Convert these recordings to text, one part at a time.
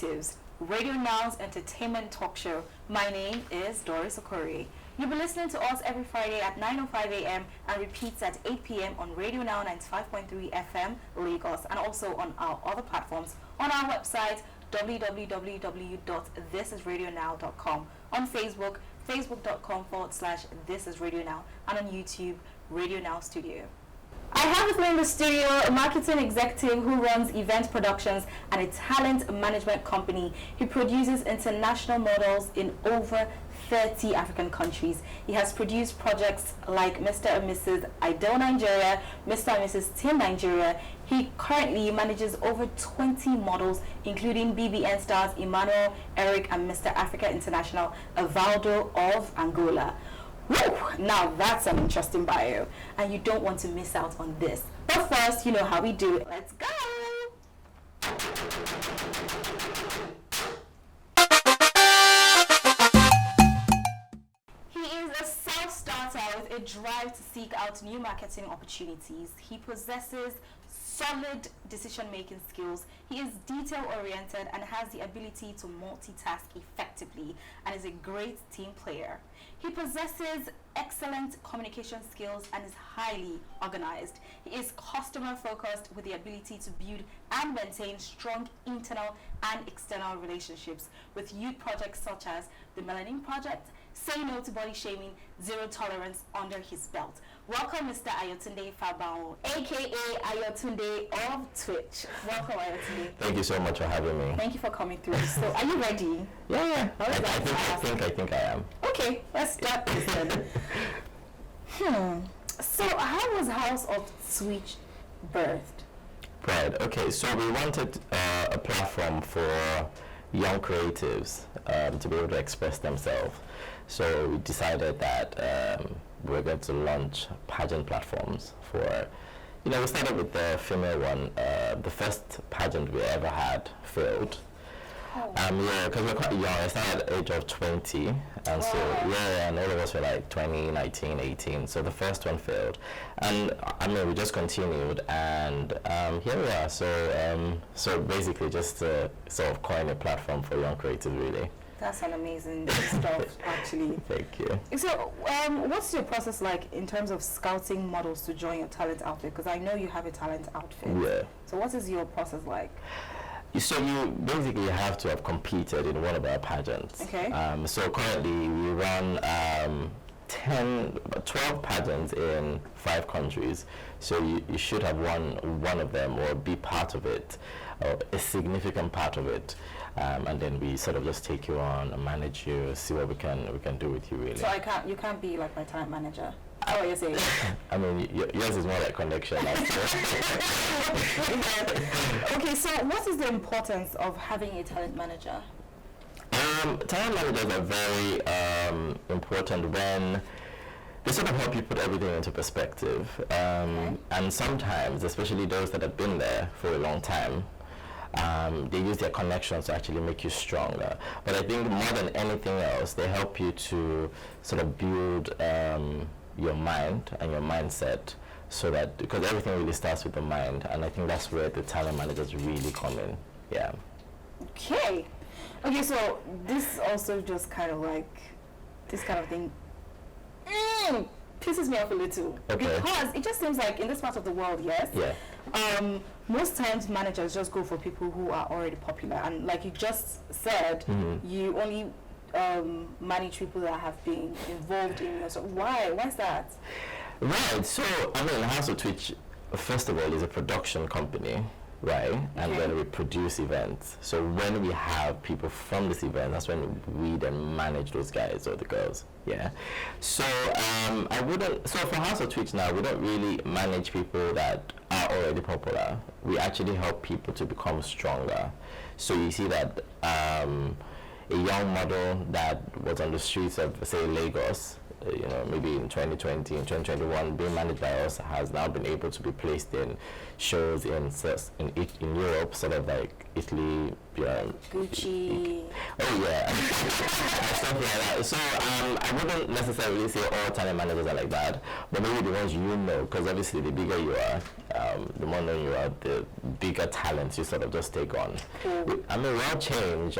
Creatives, Radio Now's entertainment talk show. My name is Doris Okori. You'll be listening to us every Friday at 9:05 a.m. and repeats at 8 p.m. on Radio Now 95.3 FM Lagos and also on our other platforms on our website www.thisisradionow.com, on Facebook, facebook.com/thisisradionow, and on YouTube, Radio Now Studio. I have with me in the studio a marketing executive who runs event productions and a talent management company. He produces international models in over 30 African countries. He has produced projects like Mr. and Mrs. Ideal Nigeria, Mr. and Mrs. Team Nigeria. He currently manages over 20 models, including BBN stars Emmanuel, Eric, and Mr. Africa International, Evaldo of Angola. Woo! Now that's an interesting bio, and you don't want to miss out on this. But first, you know how we do it. Let's go! He is a self-starter with a drive to seek out new marketing opportunities. He possesses solid decision-making skills. He is detail-oriented and has the ability to multitask effectively and is a great team player. He possesses excellent communication skills and is highly organized. He is customer-focused with the ability to build and maintain strong internal and external relationships with youth projects such as the Melanin Project, Say No to Body Shaming, Zero Tolerance under his belt. Welcome, Mr. Ayotunde Fabao, aka Ayotunde of Twitch. Welcome, Ayotunde. Thank you so much for having me. Thank you for coming through. So, are you ready? Yeah. I think I am. Okay, let's start this then. So, how was House of Twitch birthed? Right. Okay. So we wanted a platform for young creatives to be able to express themselves. So we decided that we're going to launch pageant platforms for, we started with the female one. The first pageant we ever had failed. Because we're quite young. I started at the age of 20, and and all of us were like 20, 19, 18. So the first one failed, and we just continued, and here we are. So basically, just to sort of coin a platform for young creatives, really. That's an amazing stuff, actually. Thank you. So, what's your process like in terms of scouting models to join your talent outfit? Because I know you have a talent outfit. Yeah. So, what is your process like? So you basically have to have competed in one of our pageants. Okay. So currently we run 12 pageants in 5 countries. So you should have won one of them or be part of it, or a significant part of it. And then we sort of just take you on and manage you, see what we can do with you, really. So you can't be like my talent manager. Oh, you're saying? Yours is more like connection. Okay, so what is the importance of having a talent manager? Talent managers are very important when they sort of help you put everything into perspective. And sometimes, especially those that have been there for a long time, they use their connections to actually make you stronger. But I think more than anything else, they help you to sort of build your mind and your mindset, so that, because everything really starts with the mind, and I think that's where the talent managers really come in. Yeah. Okay, so this also just kind of like, this kind of thing pisses me off a little. Okay. Because it just seems like in this part of the world, yes, Yeah. most times managers just go for people who are already popular, and like you just said, you only manage people that have been involved in your. So why is that? Right. So House of Twitch, first of all, is a production company, right? And then we produce events. So when we have people from this event, that's when we then manage those guys or the girls. Yeah. So So for House of Twitch now, we don't really manage people that are already popular. We actually help people to become stronger. So you see that a young model that was on the streets of, say, Lagos, maybe in 2020 and 2021, being managed by us, has now been able to be placed in shows in Europe, sort of like Italy, Gucci. Oh yeah, stuff like that. So I wouldn't necessarily say all talent managers are like that, but maybe the ones because obviously the bigger you are, the more known you are, the bigger talents you sort of just take on. I mean, we all change.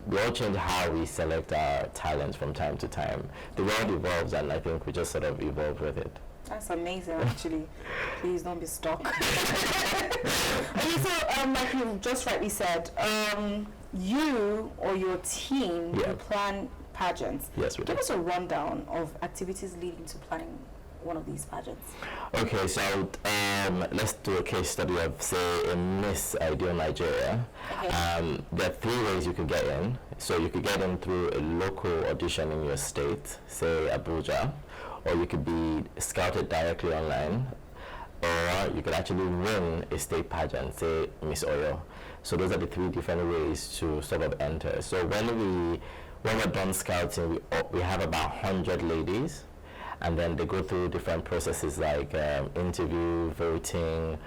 We all change how we select our talents from time to time. The world evolves, and I think we just sort of evolve with it. That's amazing, actually. Please don't be stuck. So, like you just rightly said, you or your team you plan pageants. Yes, we do. Give us a rundown of activities leading to planning one of these pageants. Okay, so let's do a case study of, say, a Miss Ideal Nigeria. Okay. There are 3 ways you could get in. So you could get in through a local audition in your state, say Abuja, or you could be scouted directly online, or you could actually win a state pageant, say Miss Oyo. So those are the 3 different ways to sort of enter. So when we're done scouting, we have about 100 ladies, and then they go through different processes like interview, voting.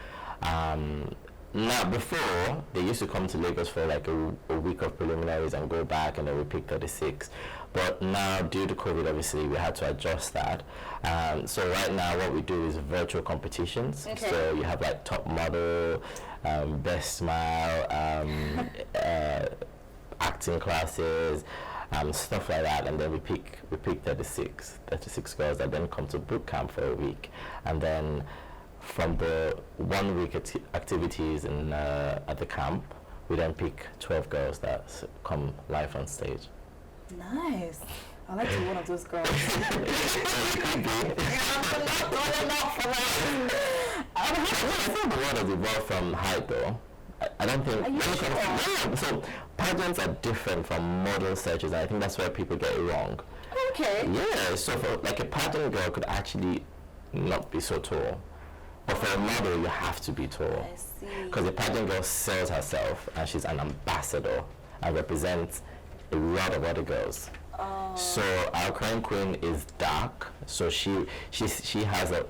Now, before, they used to come to Lagos for like a week of preliminaries and go back, and then we pick 36. But now, due to COVID, obviously, we had to adjust that. So right now, what we do is virtual competitions. Okay. So you have like top model, best smile, acting classes, stuff like that, and then we pick 36 girls that then come to boot camp for a week, and then from the 1 week activities at the camp, we then pick 12 girls that come live on stage. Nice. I like to be one of those girls. The world has evolved from height, though. I don't think. Are you sure? So pageants are different from model searches. I think that's where people get it wrong. Okay. Yeah. So for like a pageant girl could actually not be so tall, but for a model you have to be tall. I see. Because a pageant girl sells herself, and she's an ambassador and represents a lot of other girls. Oh. So our current queen is dark. So she has a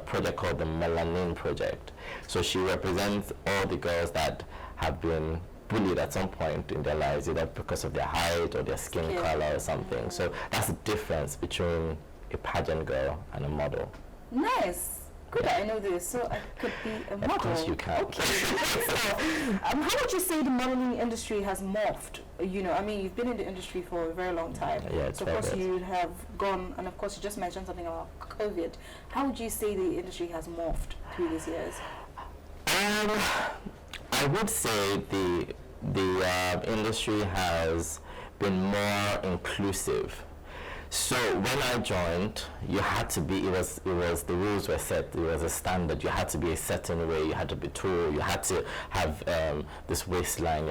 project called the Melanin Project. So she represents all the girls that have been bullied at some point in their lives, either because of their height or their skin color or something. Mm-hmm. So that's the difference between a pageant girl and a model. Nice. Good, I know this, so I could be a model. Of course you can. Okay. So, how would you say the modeling industry has morphed? I mean, you've been in the industry for a very long time. Yeah, it's so of course you have gone, and of course you just mentioned something about COVID. How would you say the industry has morphed through these years? I would say the industry has been more inclusive. So when I joined, you had to be, it was the rules were set, it was a standard, you had to be a certain way, you had to be tall, you had to have this waistline,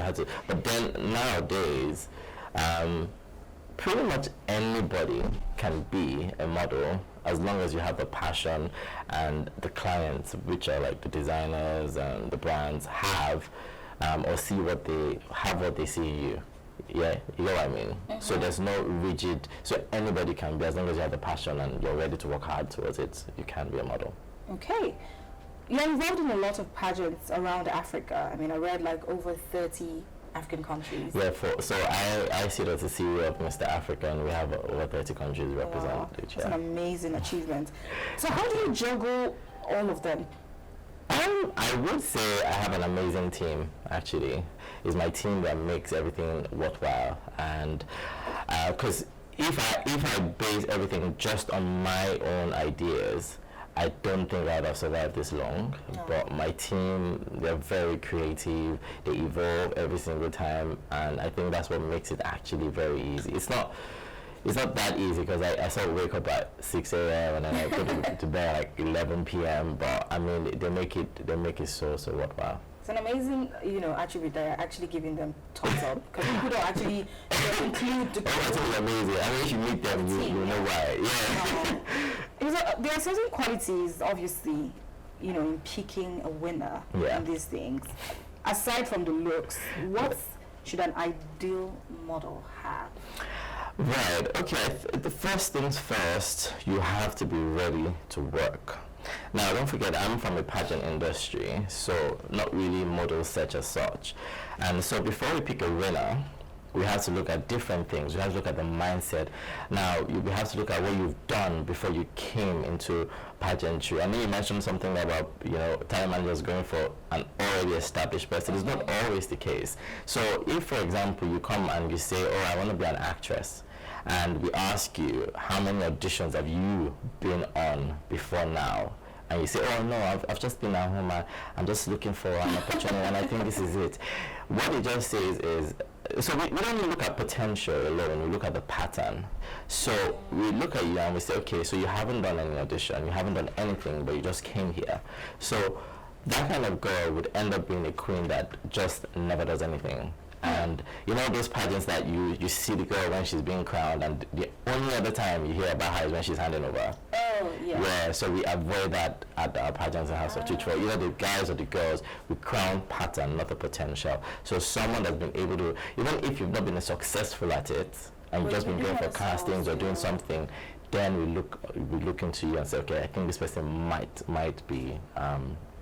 but then nowadays, pretty much anybody can be a model as long as you have a passion, and the clients, which are like the designers and the brands, have or see what they see in you. Yeah, you know what I mean? Mm-hmm. So there's no rigid, so anybody can be, as long as you have the passion and you're ready to work hard towards it, you can be a model. Okay. You're involved in a lot of pageants around Africa. I mean, I read like over 30 African countries. Yeah, so I sit as the CEO of Mr. Africa, and we have over 30 countries represented. Wow. That's an amazing achievement. So how do you juggle all of them? I would say I have an amazing team, actually. It's my team that makes everything worthwhile. And because if I base everything just on my own ideas, I don't think I'd have survived this long. No. But my team, they're very creative. They evolve every single time. And I think that's what makes it actually very easy. It's not that easy, because I sort of wake up at 6 a.m. and then I go to bed at like 11 p.m. But I mean, they make it so worthwhile. It's an amazing, attribute that you're actually giving them thumbs up, because people don't actually include the. Oh, that's amazing. I mean, if you meet them, you know why. Yeah. There are certain qualities, obviously, in picking a winner in these things. Aside from the looks, what should an ideal model have? Right. Okay. The first things first, you have to be ready to work. Now, don't forget, I'm from the pageant industry, so not really model search as such. And so before we pick a winner, we have to look at different things. We have to look at the mindset. Now, we have to look at what you've done before you came into pageantry. I know you mentioned something about, talent managers going for an already established person. It's not always the case. So if, for example, you come and you say, oh, I want to be an actress, and we ask you, how many auditions have you been on before now? And you say, oh no, I've just been at home, I'm just looking for an opportunity, and I think this is it. What it just says is, so we don't look at potential alone, we look at the pattern. So we look at you and we say, okay, so you haven't done any audition, you haven't done anything, but you just came here. So that kind of girl would end up being a queen that just never does anything. And those pageants that you see the girl when she's being crowned, and the only other time you hear about her is when she's handing over. Oh, yeah. Yeah, so we avoid that at our pageants in House of Twitch. For either the guys or the girls, we crown pattern, not the potential. So someone that's been able to, even if you've not been successful at it, and you've just been going for castings or doing something, then we look into you and say, okay, I think this person might be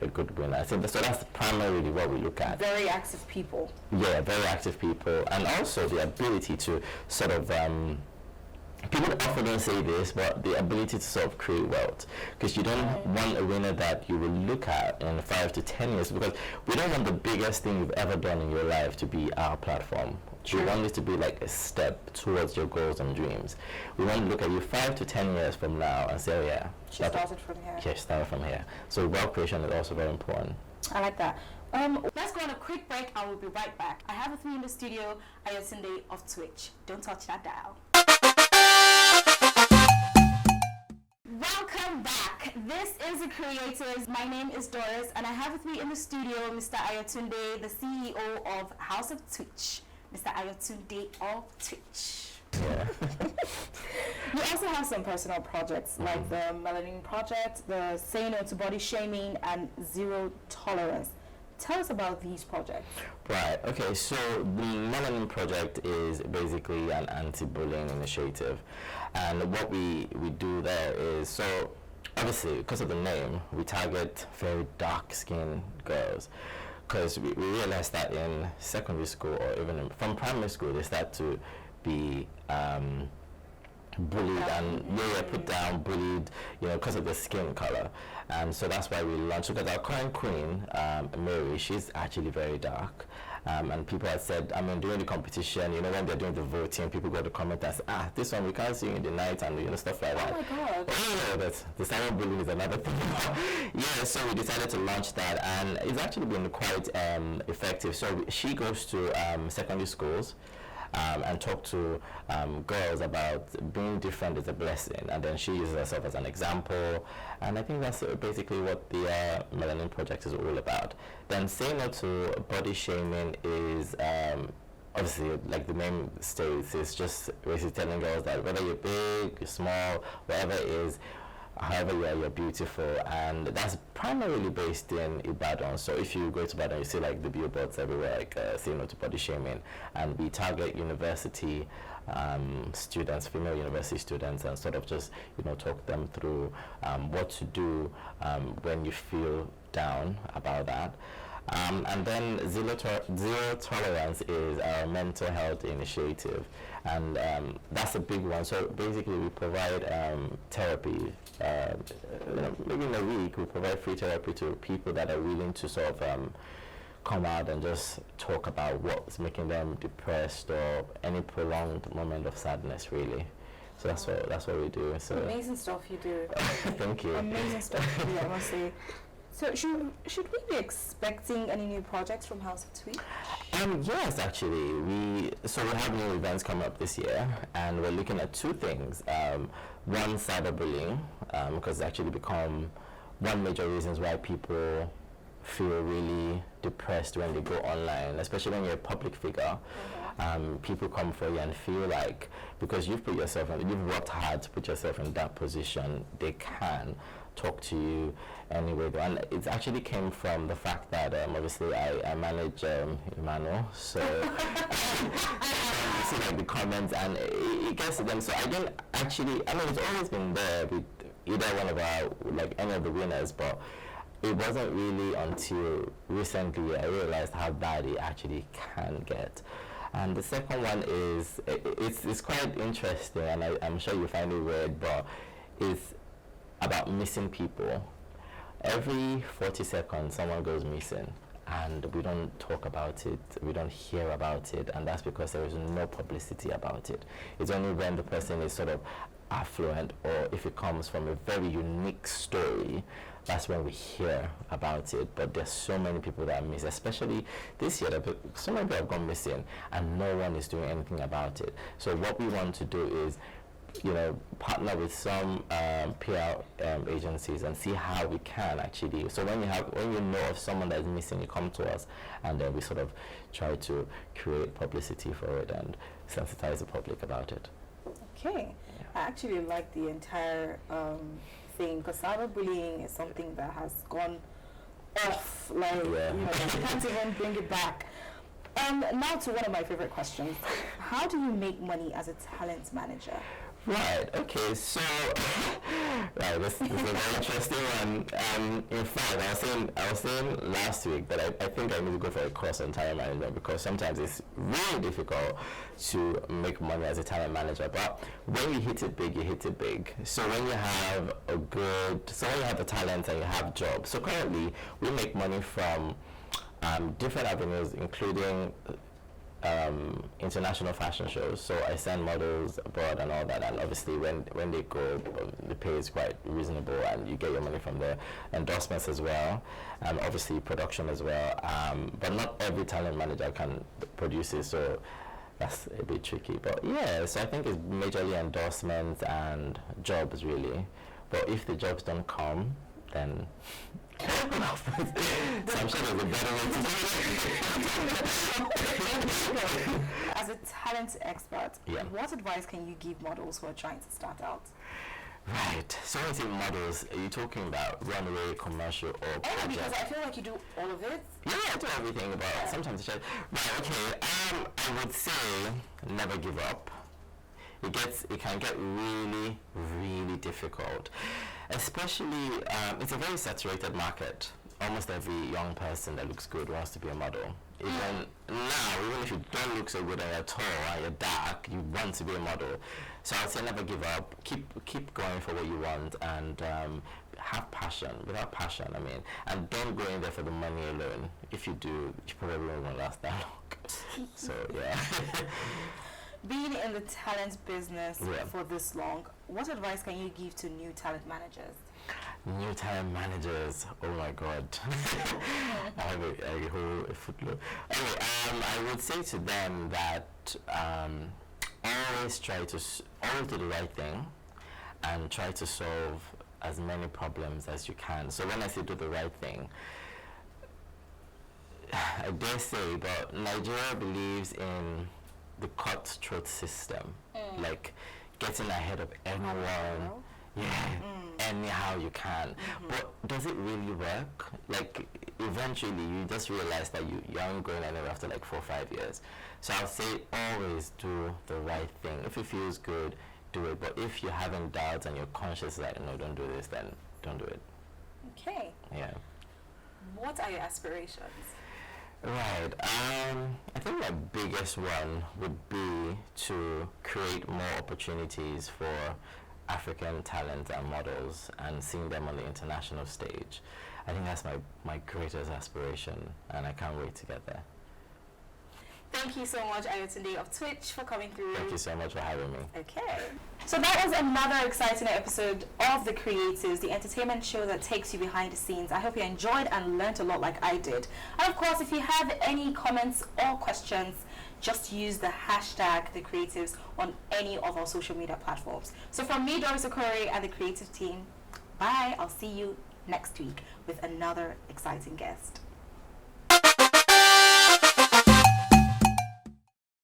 a good winner. So that's primarily what we look at. Very active people. Yeah, very active people, and also the ability to sort of people often don't say this, but the ability to sort of create wealth, because you don't want a winner that you will look at in 5 to 10 years, because we don't want the biggest thing you've ever done in your life to be our platform. We want it to be like a step towards your goals and dreams. We want to look at you 5 to 10 years from now and say, oh yeah, she started from here. Yeah, she started from here. So wealth creation is also very important. I like that. Let's go on a quick break and we'll be right back. I have with me in the studio Ayotunde of Twitch. Don't touch that dial. Welcome back. This is The Creators. My name is Doris, and I have with me in the studio Mr. Ayotunde, the CEO of House of Twitch. Mr. Ayotunde of Twitch. Yeah. You also have some personal projects like the Melanin Project, the Say No to Body Shaming, and Zero Tolerance. Tell us about these projects. Right, okay, so the Melanin Project is basically an anti-bullying initiative. And what we do there is, so obviously because of the name, we target very dark-skinned girls. Because we realized that in secondary school, or even from primary school, they start to be bullied and put down, bullied, because of their skin color. And so that's why we launched, because our current queen, Mary, she's actually very dark. And people had said, during the competition, when they're doing the voting, people go to comment and say, this one we can't see you in the night, and stuff like that. Oh my God. Oh, that's the cyber bullying is another thing. Yeah, so we decided to launch that, and it's actually been quite effective. So she goes to secondary schools and talk to girls about being different is a blessing, and then she uses herself as an example, and I think that's basically what the Melanin Project is all about. Then Say No to Body Shaming is obviously, like the name states, it's just basically telling girls that whether you're big, you're small, whatever it is, however you are, you're beautiful, and that's primarily based in Ibadan. So if you go to Ibadan, you see like the billboards everywhere, like Say No to Body Shaming, and we target university students, female university students, and sort of just talk them through what to do when you feel down about that. And then Zero Tolerance is our mental health initiative, and that's a big one. So basically we provide therapy, maybe in a week we provide free therapy to people that are willing to sort of come out and just talk about what's making them depressed or any prolonged moment of sadness, really. So that's what we do. So amazing stuff you do. Thank you. Amazing stuff you do, I must say. So should we be expecting any new projects from House of Twitch? Yes, actually. We have new events coming up this year, and we're looking at two things. One, cyberbullying, because it's actually become one major reasons why people feel really depressed when they go online, especially when you're a public figure. People come for you and feel like, because you've worked hard to put yourself in that position, they can talk to you anyway. And it actually came from the fact that obviously I manage Emmanuel, so see like the comments and it gets to them. So I didn't actually, I mean, it's always been there with either one of our, like any of the winners, but it wasn't really until recently I realized how bad it actually can get. And the second one is, it's quite interesting, and I'm sure you find it weird, but it's about missing people. Every 40 seconds, someone goes missing, and we don't talk about it, we don't hear about it, and that's because there is no publicity about it. It's only when the person is sort of affluent, or if it comes from a very unique story, that's when we hear about it. But there's so many people that are missing, especially this year. So many people have gone missing, and no one is doing anything about it. So what we want to do is, partner with some PR agencies and see how we can actually. So when you know of someone that is missing, you come to us, and then we sort of try to create publicity for it and sensitize the public about it. Okay. Yeah. I actually like the entire thing, because cyberbullying is something that has gone off, you can't even bring it back. Now to one of my favorite questions. How do you make money as a talent manager? Right, okay, so, this is a very interesting one. In fact, I was saying last week that I think I need to go for a course on talent management, because sometimes it's really difficult to make money as a talent manager. But when you hit it big, you hit it big. So when you have when you have the talent and you have jobs. So currently, we make money from different avenues, including international fashion shows. So I send models abroad and all that, and obviously when they go, the pay is quite reasonable, and you get your money from the endorsements as well, and obviously production as well. But not every talent manager can produce it, so that's a bit tricky. But yeah, so I think it's majorly endorsements and jobs really. But if the jobs don't come, then so I'm sure there's a better way to do it. As a talent expert, yeah, what advice can you give models who are trying to start out? Right. So when you say models, are you talking about runway, commercial, or project? Because I feel like you do all of it. Yeah, I do everything, but sometimes it's just... Right, okay. I would say never give up. It can get really, really difficult. Especially, it's a very saturated market. Almost every young person that looks good wants to be a model. Even if you don't look so good at all, and you're dark, you want to be a model. So I'd say never give up. Keep going for what you want, and have passion. Without passion, and don't go in there for the money alone. If you do, you probably won't last that long. So yeah. Being in the talent business for this long, what advice can you give to new talent managers? New talent managers, oh my God. I have a whole footload. Anyway, I would say to them that always do the right thing and try to solve as many problems as you can. So when I say do the right thing, I dare say, but Nigeria believes in the cutthroat system, like getting ahead of anyone, anyhow you can. But does it really work? Like eventually you just realize that you aren't going anywhere after like 4 or 5 years. So I'll say always do the right thing. If it feels good, do it. But if you're having doubts and you're conscious that no, don't do this, then don't do it. Okay. Yeah. What are your aspirations? Right. I think my biggest one would be to create more opportunities for African talent and models and seeing them on the international stage. I think that's my greatest aspiration, and I can't wait to get there. Thank you so much, Ayotunde of Twitch, for coming through. Thank you so much for having me. Okay. So that was another exciting episode of The Creatives, the entertainment show that takes you behind the scenes. I hope you enjoyed and learned a lot like I did. And of course, if you have any comments or questions, just use the hashtag The Creatives on any of our social media platforms. So from me, Doris Okori, and the creative team, bye. I'll see you next week with another exciting guest.